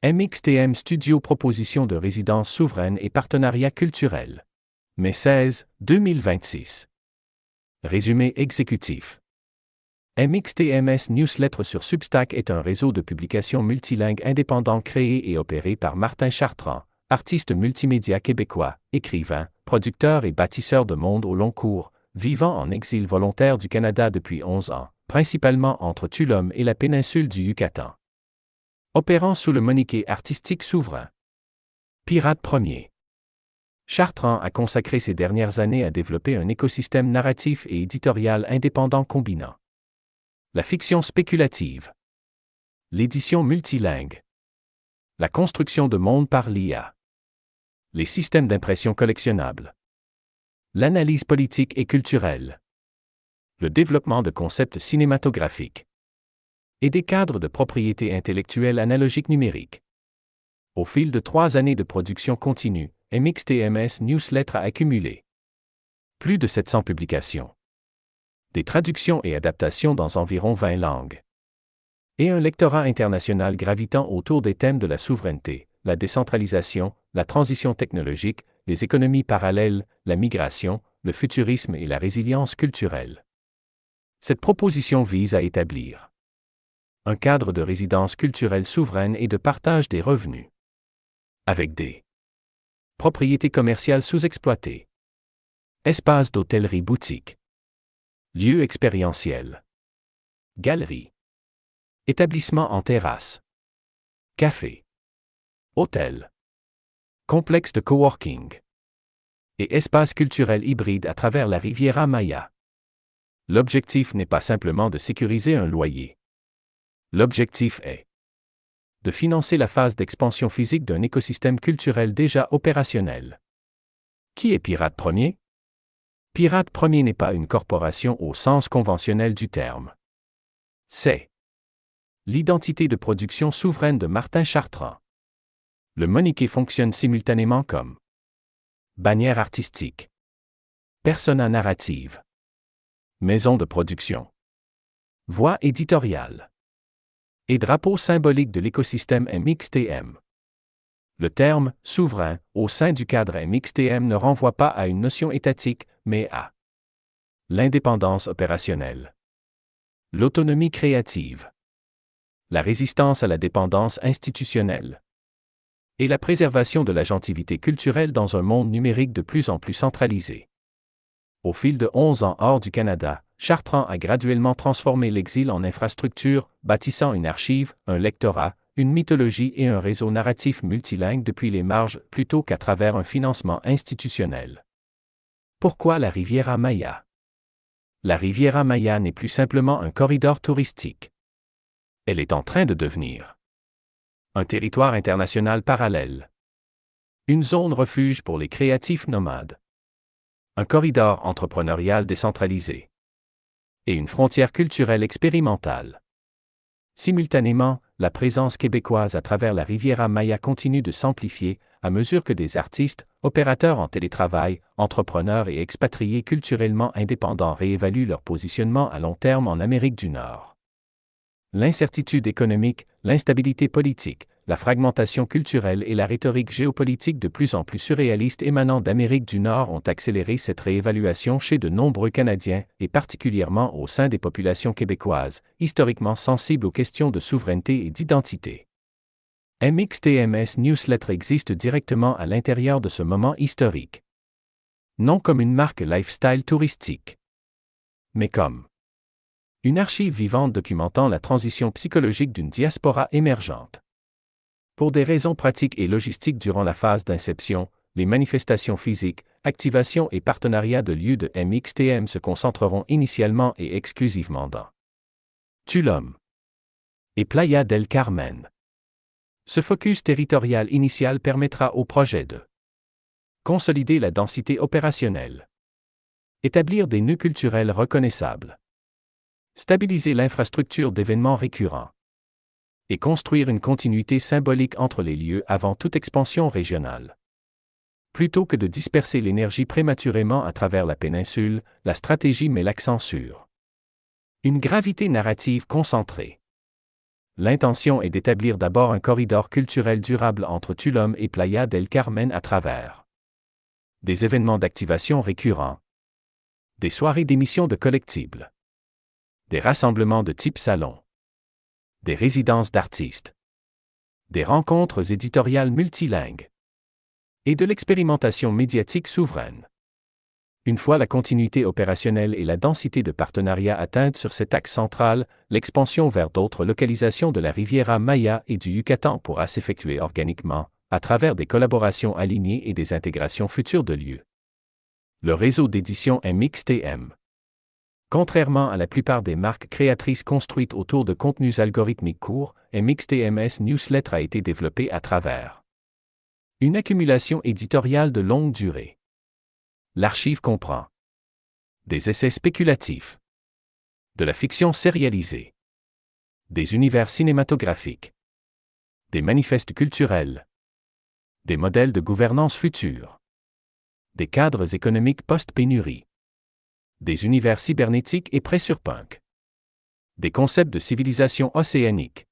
MXTM Studio Proposition de résidence souveraine et partenariat culturel. Mai 16, 2026. Résumé exécutif. MXTMS Newsletter sur Substack est un réseau de publications multilingues indépendant créé et opéré par Martin Chartrand, artiste multimédia québécois, écrivain, producteur et bâtisseur de monde au long cours, vivant en exil volontaire du Canada depuis 11 ans, principalement entre Tulum et la péninsule du Yucatan. Opérant sous le moniquet artistique souverain. Pirate premier. Chartrand a consacré ses dernières années à développer un écosystème narratif et éditorial indépendant combinant la fiction spéculative, l'édition multilingue, la construction de mondes par l'IA, les systèmes d'impression collectionnables, l'analyse politique et culturelle, le développement de concepts cinématographiques et des cadres de propriété intellectuelle analogique numérique. Au fil de 3 années de production continue, MXTMS Newsletter a accumulé plus de 700 publications, des traductions et adaptations dans environ 20 langues, et un lectorat international gravitant autour des thèmes de la souveraineté, la décentralisation, la transition technologique, les économies parallèles, la migration, le futurisme et la résilience culturelle. Cette proposition vise à établir un cadre de résidence culturelle souveraine et de partage des revenus, avec des propriétés commerciales sous-exploitées, espaces d'hôtellerie boutique, lieux expérientiels, galeries, établissements en terrasse, café, hôtel, complexe de coworking et espaces culturels hybrides à travers la Riviera Maya. L'objectif n'est pas simplement de sécuriser un loyer. L'objectif est de financer la phase d'expansion physique d'un écosystème culturel déjà opérationnel. Qui est Pirate Premier? Pirate Premier n'est pas une corporation au sens conventionnel du terme. C'est l'identité de production souveraine de Martin Chartrand. Le moniquet fonctionne simultanément comme bannière artistique, persona narrative, maison de production, voix éditoriale et drapeau symbolique de l'écosystème MXTM. Le terme « souverain » au sein du cadre MXTM ne renvoie pas à une notion étatique, mais à l'indépendance opérationnelle, l'autonomie créative, la résistance à la dépendance institutionnelle et la préservation de l'agentivité culturelle dans un monde numérique de plus en plus centralisé. Au fil de 11 ans hors du Canada, Chartrand a graduellement transformé l'exil en infrastructure, bâtissant une archive, un lectorat, une mythologie et un réseau narratif multilingue depuis les marges plutôt qu'à travers un financement institutionnel. Pourquoi la Riviera Maya? La Riviera Maya n'est plus simplement un corridor touristique. Elle est en train de devenir un territoire international parallèle, une zone refuge pour les créatifs nomades, un corridor entrepreneurial décentralisé et une frontière culturelle expérimentale. Simultanément, la présence québécoise à travers la Riviera Maya continue de s'amplifier à mesure que des artistes, opérateurs en télétravail, entrepreneurs et expatriés culturellement indépendants réévaluent leur positionnement à long terme en Amérique du Nord. L'incertitude économique, l'instabilité politique, la fragmentation culturelle et la rhétorique géopolitique de plus en plus surréaliste émanant d'Amérique du Nord ont accéléré cette réévaluation chez de nombreux Canadiens, et particulièrement au sein des populations québécoises, historiquement sensibles aux questions de souveraineté et d'identité. MXTMS Newsletter existe directement à l'intérieur de ce moment historique. Non comme une marque lifestyle touristique, mais comme une archive vivante documentant la transition psychologique d'une diaspora émergente. Pour des raisons pratiques et logistiques durant la phase d'inception, les manifestations physiques, activations et partenariats de lieux de MXTM se concentreront initialement et exclusivement dans Tulum et Playa del Carmen. Ce focus territorial initial permettra au projet de consolider la densité opérationnelle, établir des nœuds culturels reconnaissables, stabiliser l'infrastructure d'événements récurrents et construire une continuité symbolique entre les lieux avant toute expansion régionale. Plutôt que de disperser l'énergie prématurément à travers la péninsule, la stratégie met l'accent sur une gravité narrative concentrée. L'intention est d'établir d'abord un corridor culturel durable entre Tulum et Playa del Carmen à travers des événements d'activation récurrents, des soirées d'émission de collectibles, des rassemblements de type salon, des résidences d'artistes, des rencontres éditoriales multilingues et de l'expérimentation médiatique souveraine. Une fois la continuité opérationnelle et la densité de partenariats atteintes sur cet axe central, l'expansion vers d'autres localisations de la Riviera Maya et du Yucatan pourra s'effectuer organiquement, à travers des collaborations alignées et des intégrations futures de lieux. Le réseau d'édition MXTM. Contrairement à la plupart des marques créatrices construites autour de contenus algorithmiques courts, MXTMS Newsletter a été développé à travers une accumulation éditoriale de longue durée. L'archive comprend des essais spéculatifs, de la fiction sérialisée, des univers cinématographiques, des manifestes culturels, des modèles de gouvernance futurs, des cadres économiques post-pénurie, des univers cybernétiques et pré-surpunk, des concepts de civilisation océanique,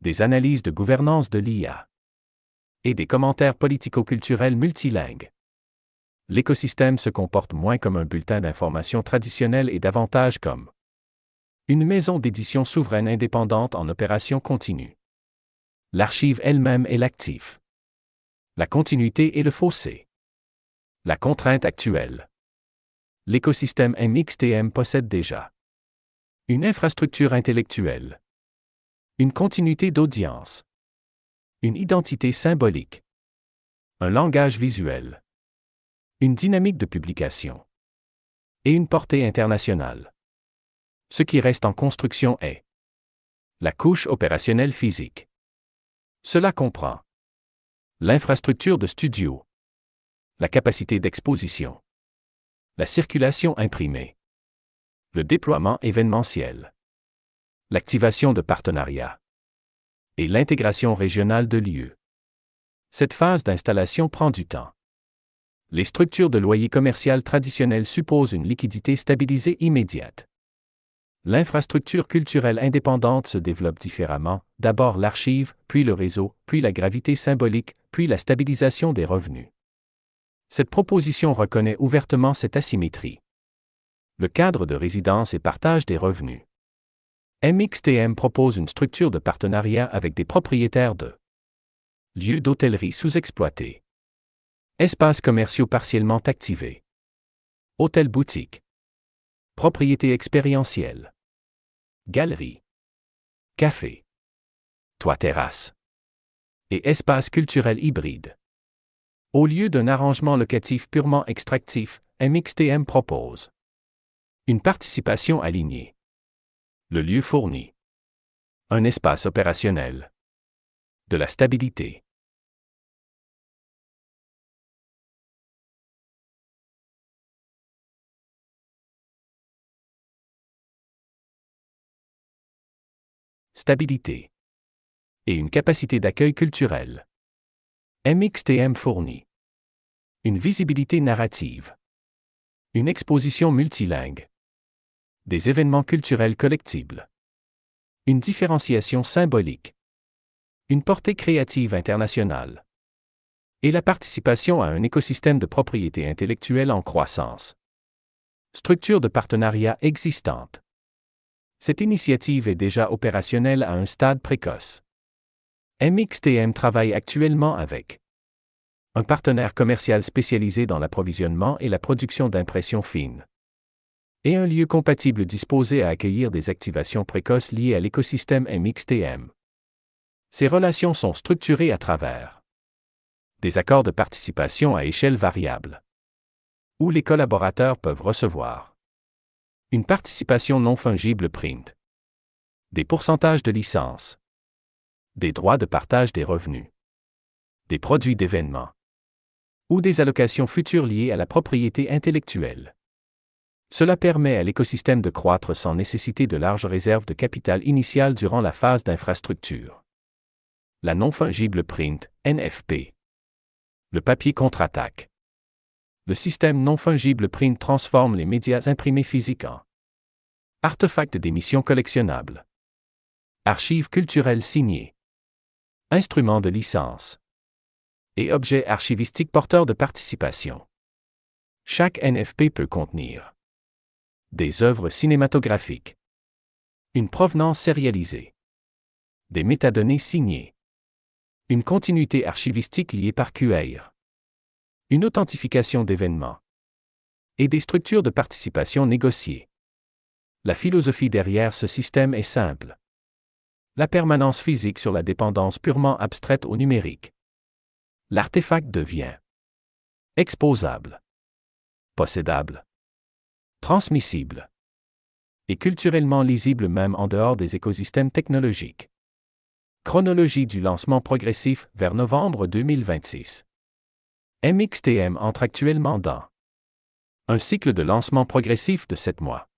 des analyses de gouvernance de l'IA et des commentaires politico-culturels multilingues. L'écosystème se comporte moins comme un bulletin d'information traditionnel et davantage comme une maison d'édition souveraine indépendante en opération continue. L'archive elle-même est l'actif. La continuité est le fossé. La contrainte actuelle. L'écosystème MXTM possède déjà une infrastructure intellectuelle, une continuité d'audience, une identité symbolique, un langage visuel, une dynamique de publication et une portée internationale. Ce qui reste en construction est la couche opérationnelle physique. Cela comprend l'infrastructure de studio, la capacité d'exposition, la circulation imprimée, le déploiement événementiel, l'activation de partenariats et l'intégration régionale de lieux. Cette phase d'installation prend du temps. Les structures de loyer commercial traditionnelles supposent une liquidité stabilisée immédiate. L'infrastructure culturelle indépendante se développe différemment, d'abord l'archive, puis le réseau, puis la gravité symbolique, puis la stabilisation des revenus. Cette proposition reconnaît ouvertement cette asymétrie. Le cadre de résidence et partage des revenus. MXTM propose une structure de partenariat avec des propriétaires de lieux d'hôtellerie sous-exploités, espaces commerciaux partiellement activés, hôtels-boutiques, propriétés expérientielles, galeries, cafés, toits-terrasses et espaces culturels hybrides. Au lieu d'un arrangement locatif purement extractif, MXTM propose une participation alignée. Le lieu fournit un espace opérationnel, de la stabilité. Stabilité et une capacité d'accueil culturel. MXTM fournit une visibilité narrative, une exposition multilingue, des événements culturels collectibles, une différenciation symbolique, une portée créative internationale et la participation à un écosystème de propriété intellectuelle en croissance. Structure de partenariat existante. Cette initiative est déjà opérationnelle à un stade précoce. MXTM travaille actuellement avec un partenaire commercial spécialisé dans l'approvisionnement et la production d'impressions fines, et un lieu compatible disposé à accueillir des activations précoces liées à l'écosystème MXTM. Ces relations sont structurées à travers des accords de participation à échelle variable, où les collaborateurs peuvent recevoir une participation non fungible print, des pourcentages de licence, des droits de partage des revenus, des produits d'événements, ou des allocations futures liées à la propriété intellectuelle. Cela permet à l'écosystème de croître sans nécessiter de larges réserves de capital initial durant la phase d'infrastructure. La non-fungible print, NFP. Le papier contre-attaque. Le système non-fungible print transforme les médias imprimés physiques en artefacts d'émission collectionnables. Archives culturelles signées. Instruments de licence. Et objets archivistiques porteurs de participation. Chaque NFP peut contenir des œuvres cinématographiques, une provenance sérialisée, des métadonnées signées, une continuité archivistique liée par QR, une authentification d'événements et des structures de participation négociées. La philosophie derrière ce système est simple. La permanence physique sur la dépendance purement abstraite au numérique. L'artefact devient exposable, possédable, transmissible et culturellement lisible même en dehors des écosystèmes technologiques. Chronologie du lancement progressif vers novembre 2026. MXTM entre actuellement dans un cycle de lancement progressif de 7 mois,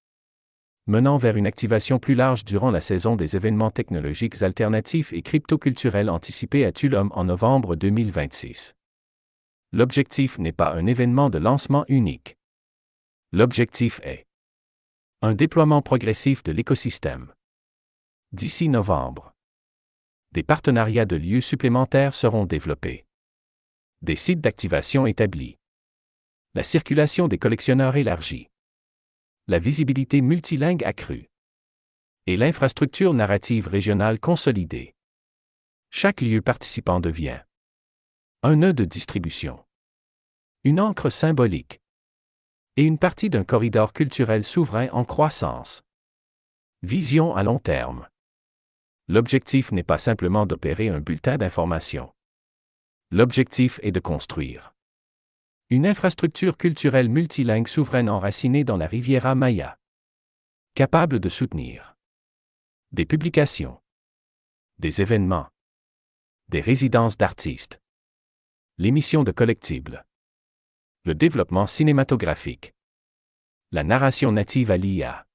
menant vers une activation plus large durant la saison des événements technologiques alternatifs et crypto-culturels anticipés à Tulum en novembre 2026. L'objectif n'est pas un événement de lancement unique. L'objectif est un déploiement progressif de l'écosystème. D'ici novembre, des partenariats de lieux supplémentaires seront développés. Des sites d'activation établis. La circulation des collectionneurs élargie. La visibilité multilingue accrue. Et l'infrastructure narrative régionale consolidée. Chaque lieu participant devient un nœud de distribution, une ancre symbolique et une partie d'un corridor culturel souverain en croissance. Vision à long terme. L'objectif n'est pas simplement d'opérer un bulletin d'information. L'objectif est de construire une infrastructure culturelle multilingue souveraine enracinée dans la Riviera Maya, capable de soutenir des publications, des événements, des résidences d'artistes, l'émission de collectibles, le développement cinématographique, la narration native à l'IA,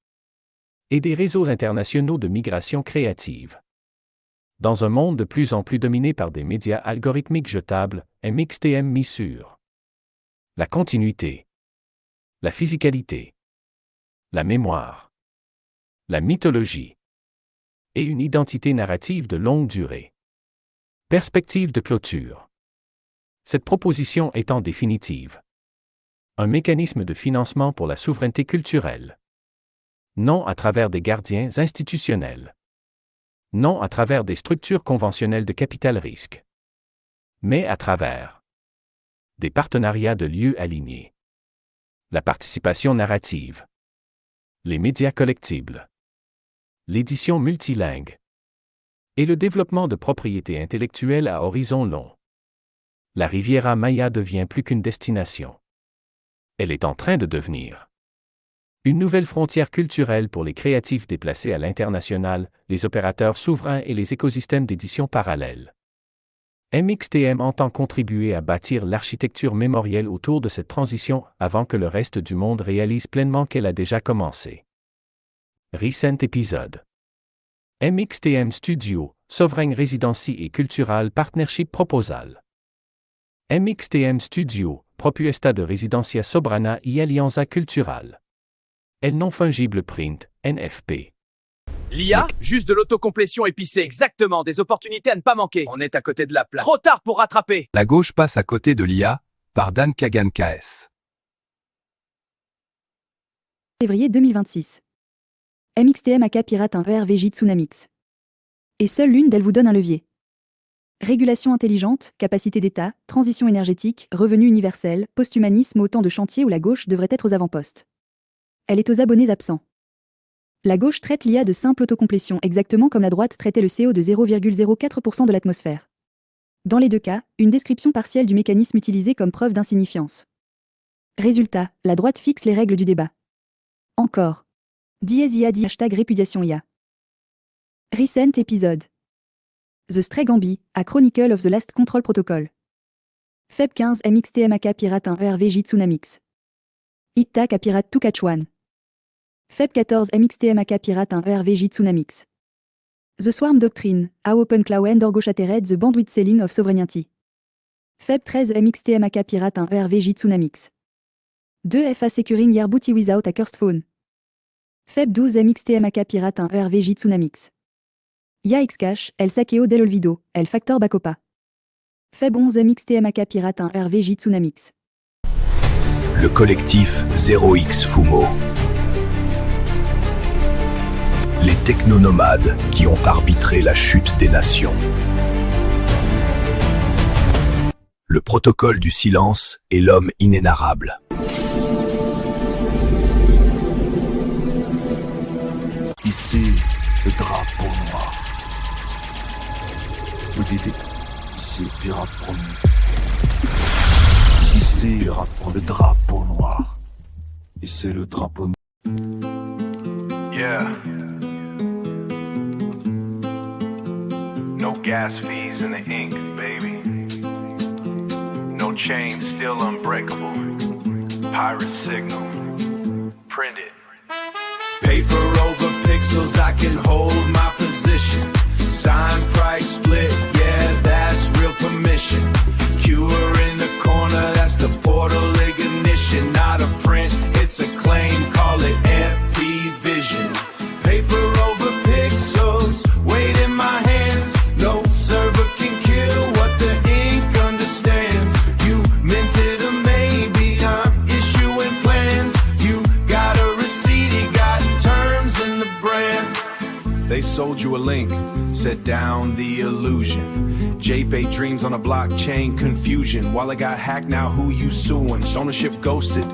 et des réseaux internationaux de migration créative. Dans un monde de plus en plus dominé par des médias algorithmiques jetables, MXTM mis sur la continuité, la physicalité, la mémoire, la mythologie et une identité narrative de longue durée. Perspective de clôture. Cette proposition étant définitive. Un mécanisme de financement pour la souveraineté culturelle. Non à travers des gardiens institutionnels. Non à travers des structures conventionnelles de capital-risque. Mais à travers des partenariats de lieux alignés. La participation narrative. Les médias collectibles. L'édition multilingue. Et le développement de propriétés intellectuelles à horizon long. La Riviera Maya devient plus qu'une destination. Elle est en train de devenir une nouvelle frontière culturelle pour les créatifs déplacés à l'international, les opérateurs souverains et les écosystèmes d'édition parallèles. MXTM entend contribuer à bâtir l'architecture mémorielle autour de cette transition avant que le reste du monde réalise pleinement qu'elle a déjà commencé. Recent épisode. MXTM Studio, Sovereign Residency et Cultural Partnership Proposal. MXTM Studio, Propuesta de Residencia Soberana y Alianza Cultural. El non fungible print, NFP. L'IA, juste de l'autocomplétion épicée, exactement, des opportunités à ne pas manquer. On est à côté de la plaque. Trop tard pour rattraper. La gauche passe à côté de l'IA, par Dan Kagan KS. Février 2026. MXTM AK pirate un ERVJ Tsunamix. Et seule l'une d'elles vous donne un levier. Régulation intelligente, capacité d'État, transition énergétique, revenu universel, post-humanisme, autant de chantiers où la gauche devrait être aux avant-postes. Elle est aux abonnés absents. La gauche traite l'IA de simple autocomplétion exactement comme la droite traitait le CO de 0,04% de l'atmosphère. Dans les deux cas, une description partielle du mécanisme utilisé comme preuve d'insignifiance. Résultat, la droite fixe les règles du débat. Encore. Dièse IA dit #répudiation IA. Recent épisode. The Stray Gambi, a Chronicle of the Last Control Protocol. Feb 15 MXTMAK pirate un ERVJ Tsunamix. Itak a pirate to catch one. Feb 14 MXTMAK pirate un ERVJ Tsunamix. The Swarm Doctrine, how Open Cloud and Orgoshatered the Bandwidth Selling of Sovereignty. Feb 13 MXTMAK pirate un ERVJ Tsunamix. 2 FA Securing Your Booty Without a Cursed Phone. Feb 12 MXTMAK pirate un ERVJ Tsunamix. Ya Xcash, El Saqueo del Olvido, El Factor Bacopa. Feb 11 MXTMAK Pirate 1 RVJ Tsunamix. Le collectif 0X Fumo. Les technonomades qui ont arbitré la chute des nations. Le protocole du silence et l'homme inénarrable. Ici, le drapeau noir. Vous dites, ici, pirate promu. Ici, le drapeau noir. Ici, le drapeau noir. Yeah. No gas fees in the ink, baby. No chain, still unbreakable. Pirate signal. Print it. Paper over pixels, I can hold my position. Sign, price, split, yeah, that's real permission. QR in the corner, that's the portal ignition. Not a print, it's a claim, call it MP Vision. Paper over pixels, weight in my hands. No server can kill what the ink understands. You minted a maybe, I'm issuing plans. You got a receipt, you got terms in the brand. They sold you a link, set down the illusion. JPay dreams on a blockchain, confusion. While I got hacked, now who you suing? Ownership ghosted,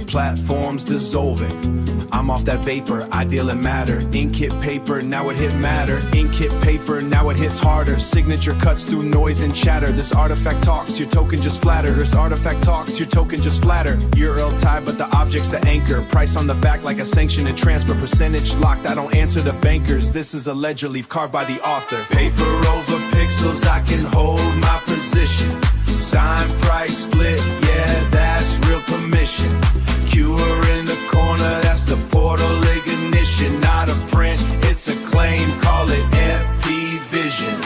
platforms dissolving. I'm off that vapor, I deal in matter. Ink hit paper, now it hit matter. Ink hit paper, now it hits harder. Signature cuts through noise and chatter. This artifact talks, your token just flatter. This artifact talks, your token just flatter. URL tied, but the object's the anchor. Price on the back like a sanction and transfer. Percentage locked, I don't answer to bankers. This is a ledger leaf carved by the author. Paper over pixels, I can hold my position. Sign, price, split, yeah, that's real permission. QR in the corner, that's the portal ignition. Not a print, it's a claim, call it MP Vision.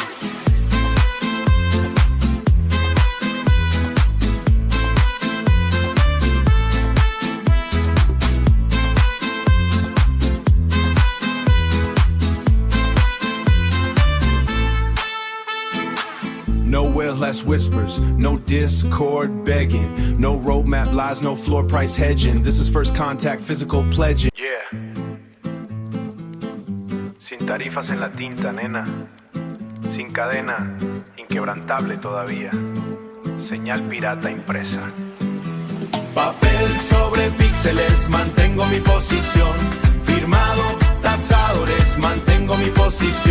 Nowhere less whispers, no discord begging. No roadmap lies, no floor price hedging. This is first contact, physical pledging. Yeah. Sin tarifas en la tinta, nena. Sin cadena, inquebrantable todavía. Señal pirata impresa. Papel sobre píxeles, mantengo mi posición. Firmado, tasadores, mantengo mi posición.